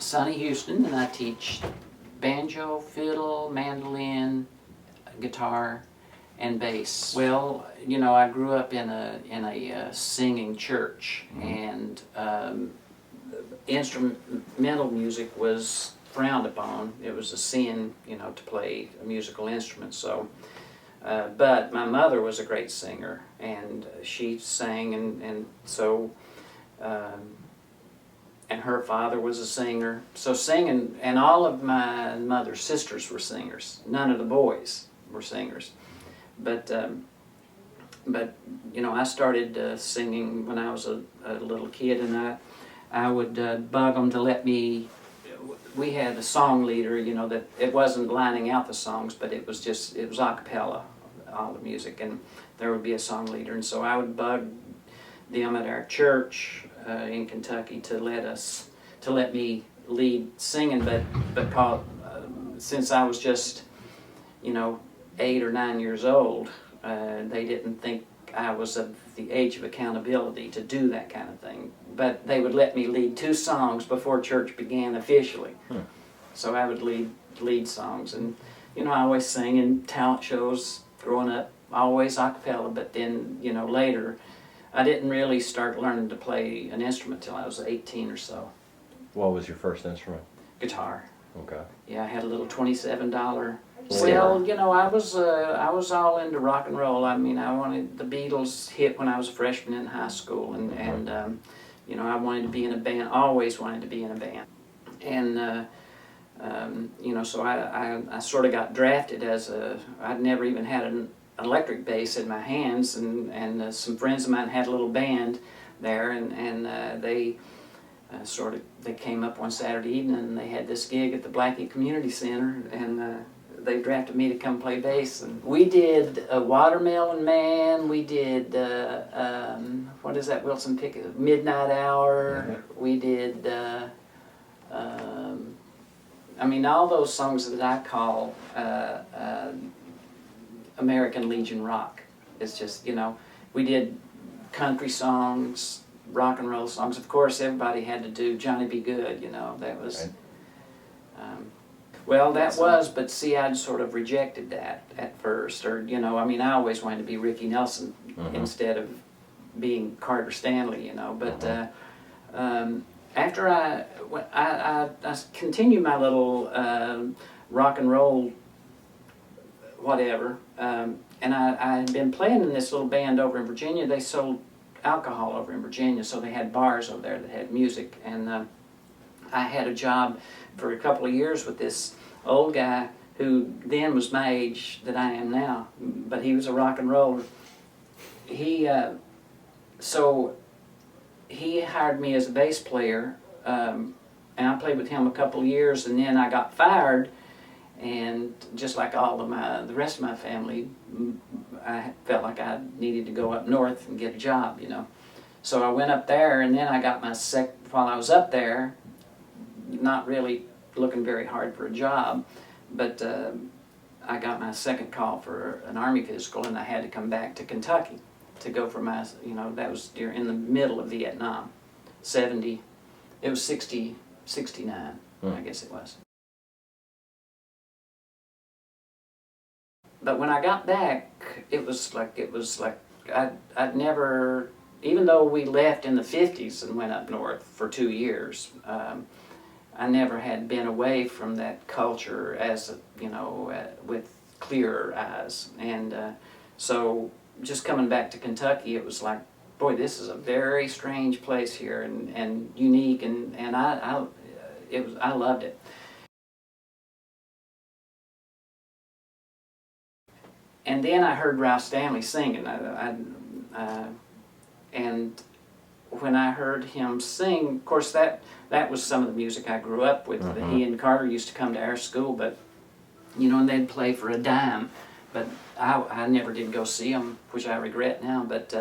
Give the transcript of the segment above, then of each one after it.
Sonny Houston, and I teach banjo, fiddle, mandolin, guitar, and bass. Well, you know, I grew up in a singing church, and instrumental music was frowned upon. It was a sin, you know, to play a musical instrument. So, but my mother was a great singer, and she sang, and so. And her father was a singer. So singing, and all of my mother's sisters were singers. None of the boys were singers. But you know, I started singing when I was a little kid, and I would bug them to let me. We had a song leader, you know, that it wasn't lining out the songs, but it was a cappella, all the music, and there would be a song leader, and so I would bug them at our church in Kentucky to let me lead singing, but since I was just, you know, 8 or 9 years old, they didn't think I was of the age of accountability to do that kind of thing. But they would let me lead 2 songs before church began officially. So I would lead songs, and you know, I always sang in talent shows growing up, always a cappella. But then, you know, later, I didn't really start learning to play an instrument till I was 18 or so. What was your first instrument? Guitar. Okay. Yeah, I had a little $27. Well, you know, I was all into rock and roll. I mean, I wanted the Beatles hit when I was a freshman in high school, and you know, I wanted to be in a band. Always wanted to be in a band, and you know, so I sort of got drafted as I'd never even had an electric bass in my hands, and some friends of mine had a little band there, and they they came up one Saturday evening, and they had this gig at the Blackie Community Center, and they drafted me to come play bass. And we did Watermelon Man, we did what is that Wilson Pickett, Midnight Hour, we did I mean, all those songs that I call American Legion rock. It's just, you know, we did country songs, rock and roll songs. Of course, everybody had to do Johnny B. Good, you know, that was, well, that was, but see, I'd sort of rejected that at first, or, you know, I mean, I always wanted to be Ricky Nelson instead of being Carter Stanley, you know, but after I continued my little rock and roll whatever, and I had been playing in this little band over in Virginia. They sold alcohol over in Virginia, so they had bars over there that had music, and I had a job for a couple of years with this old guy who then was my age that I am now, but he was a rock and roller. So he hired me as a bass player, and I played with him a couple of years, and then I got fired. And just like all of the rest of my family, I felt like I needed to go up north and get a job, you know. So I went up there, and then I got my while I was up there, not really looking very hard for a job, but I got my second call for an Army physical, and I had to come back to Kentucky to go for my, you know, that was in the middle of Vietnam, it was 69, I guess it was. But when I got back, it was like I'd never, even though we left in the 50s and went up north for 2 years, I never had been away from that culture as, you know, with clearer eyes. And so just coming back to Kentucky, it was like, boy, this is a very strange place here, and unique, and I loved it. And then I heard Ralph Stanley singing, and when I heard him sing, of course that was some of the music I grew up with. He and Carter used to come to our school, but you know, and they'd play for a dime. But I never did go see them, which I regret now. But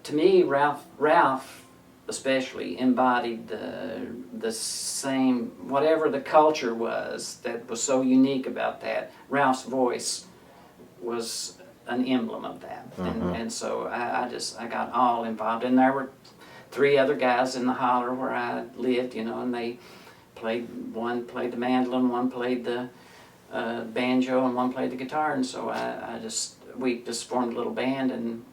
to me, Ralph especially embodied the same, whatever the culture was that was so unique about that. Ralph's voice was an emblem of that, and so I got all involved. And there were three other guys in the holler where I lived, you know, and they one played the mandolin, one played the banjo, and one played the guitar, and so we just formed a little band, and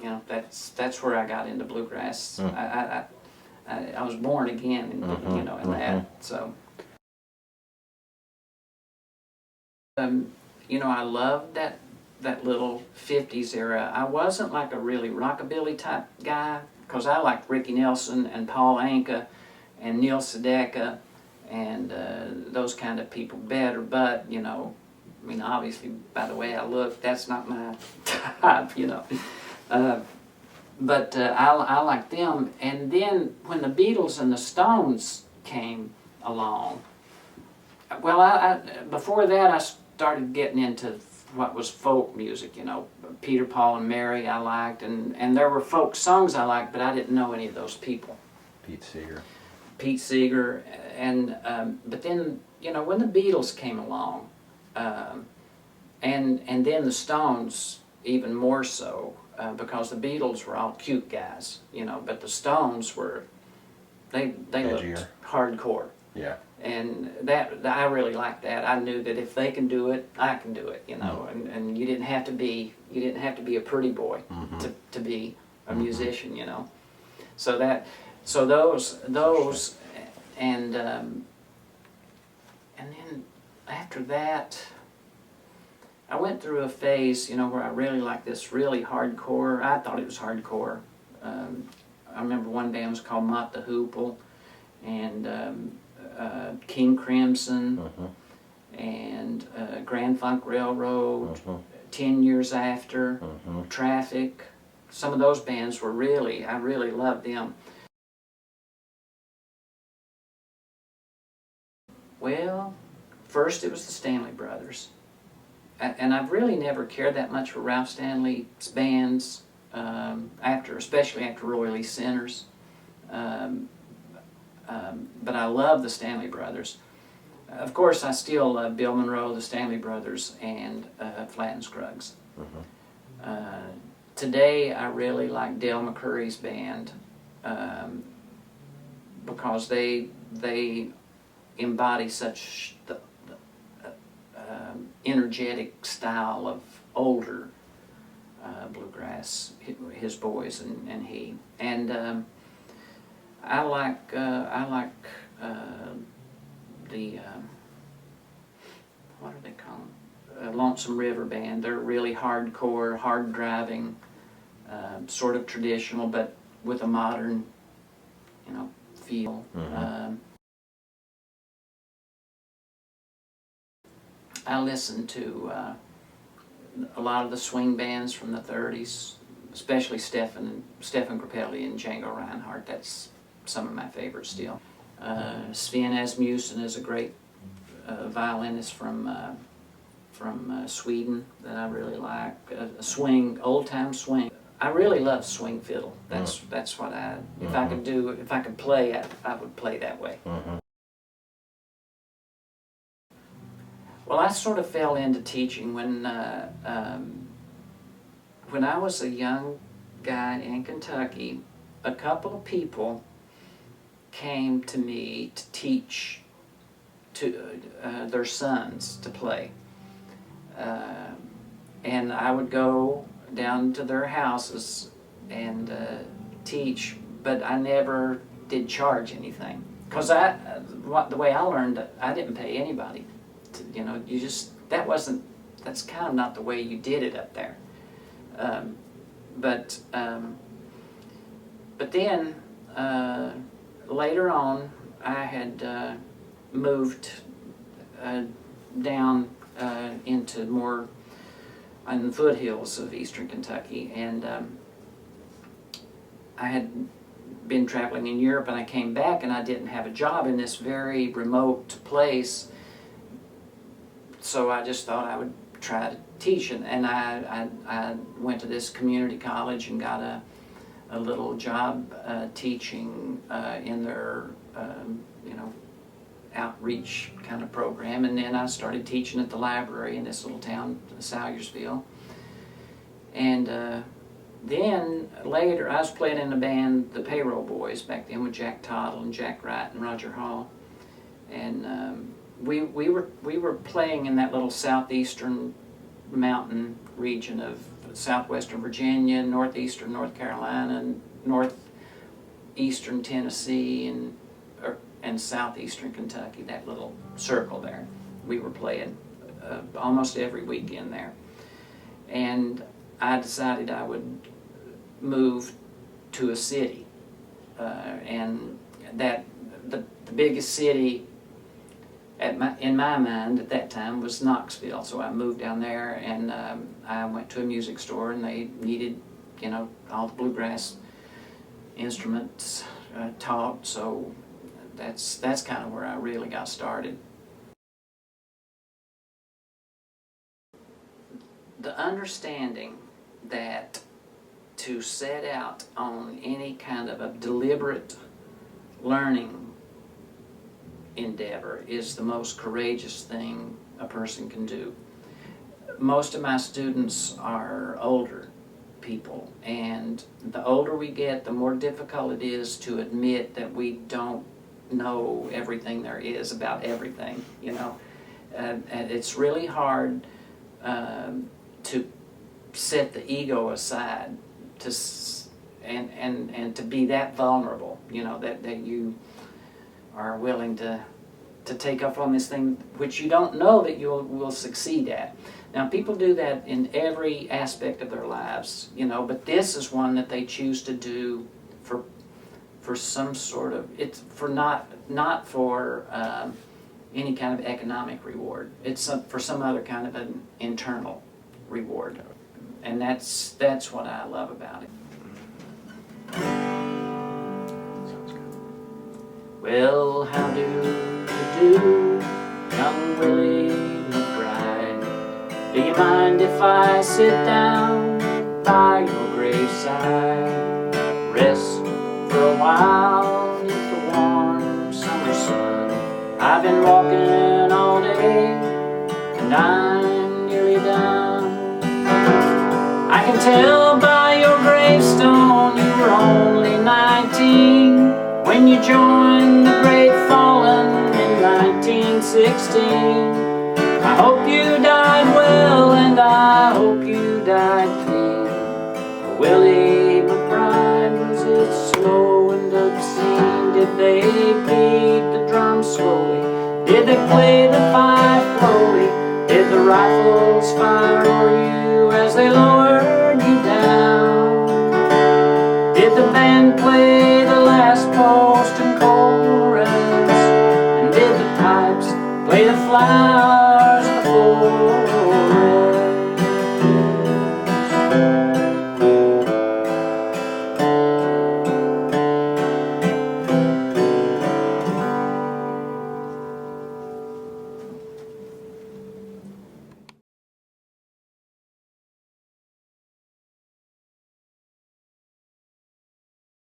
you know, that's where I got into bluegrass. I was born again, you know, in that. So, you know, I loved that little '50s era. I wasn't like a really rockabilly type guy, because I liked Ricky Nelson and Paul Anka and Neil Sedaka and those kind of people better. But, you know, I mean, obviously by the way I look, that's not my type, you know. But I like them. And then when the Beatles and the Stones came along, well, before that I started getting into what was folk music, you know. Peter, Paul, and Mary I liked, and there were folk songs I liked, but I didn't know any of those people. Pete Seeger, and but then, you know, when the Beatles came along, and then the Stones even more so, because the Beatles were all cute guys, you know, but the Stones were, they looked hardcore. Yeah. And that I really liked that. I knew that if they can do it, I can do it, you know. And you didn't have to be a pretty boy to be a musician, you know. So those and then after that, I went through a phase, you know, where I really liked this really hardcore. I thought it was hardcore. I remember one band was called Mott the Hoople, and King Crimson, and Grand Funk Railroad, 10 Years After, Traffic. Some of those bands were I really loved them. Well, first it was the Stanley Brothers. And I've really never cared that much for Ralph Stanley's bands, especially after Royally Sinners. But I love the Stanley Brothers. Of course, I still love Bill Monroe, the Stanley Brothers, and Flatt and Scruggs. Today, I really like Dale McCurry's band, because they embody such the energetic style of older bluegrass, his boys and he. And I like the what are they called? Lonesome River Band. They're really hardcore, hard driving, sort of traditional, but with a modern, you know, feel. I listen to a lot of the swing bands from the '30s, especially Stephen Grappelli and Django Reinhardt. That's some of my favorites still. Sven Asmussen is a great violinist from Sweden that I really like. Swing, old time swing. I really love swing fiddle. That's what if I could play, I would play that way. Well, I sort of fell into teaching when I was a young guy in Kentucky. A couple of people came to me to teach their sons to play, and I would go down to their houses and teach, but I never did charge anything, because the way I learned, I didn't pay anybody. You know, that's kind of not the way you did it up there. But then later on, I had moved down into more in the foothills of eastern Kentucky, and I had been traveling in Europe, and I came back and I didn't have a job in this very remote place. So I just thought I would try to teach, and I went to this community college and got a little job teaching in their you know, outreach kind of program, and then I started teaching at the library in this little town, Salyersville. And then later, I was playing in the band, the Payroll Boys, back then with Jack Tottle and Jack Wright and Roger Hall. And we were playing in that little southeastern mountain region of southwestern Virginia, northeastern North Carolina, and northeastern Tennessee, and southeastern Kentucky, that little circle there. We were playing almost every weekend there. And I decided I would move to a city. And that the biggest city in my mind at that time was Knoxville. So I moved down there, and I went to a music store, and they needed, you know, all the bluegrass instruments taught. So that's kind of where I really got started. The understanding that to set out on any kind of a deliberate learning endeavor is the most courageous thing a person can do. Most of my students are older people, and the older we get, the more difficult it is to admit that we don't know everything there is about everything, you know. And it's really hard to set the ego aside and to be that vulnerable, you know, that you are willing to take up on this thing which you don't know that you will succeed at. Now, people do that in every aspect of their lives, you know, but this is one that they choose to do for some sort of, it's for not for any kind of economic reward. It's for some other kind of an internal reward, and that's what I love about it. Well, how do you do, young Willie McBride? Do you mind if I sit down by your graveside? Rest for a while beneath the warm summer sun. I've been walking all day, and I'm nearly done. I can tell by your gravestone you were only 19 when you joined the great fallen in 1916. I hope you died well, and I hope you died clean. Willie McBride, was it slow and obscene? Did they beat the drum slowly? Did they play the fife slowly? Did the rifles fire over you as they lowered you down? Did the band play the last post and chorus? And did the pipes play the flowers of the forest?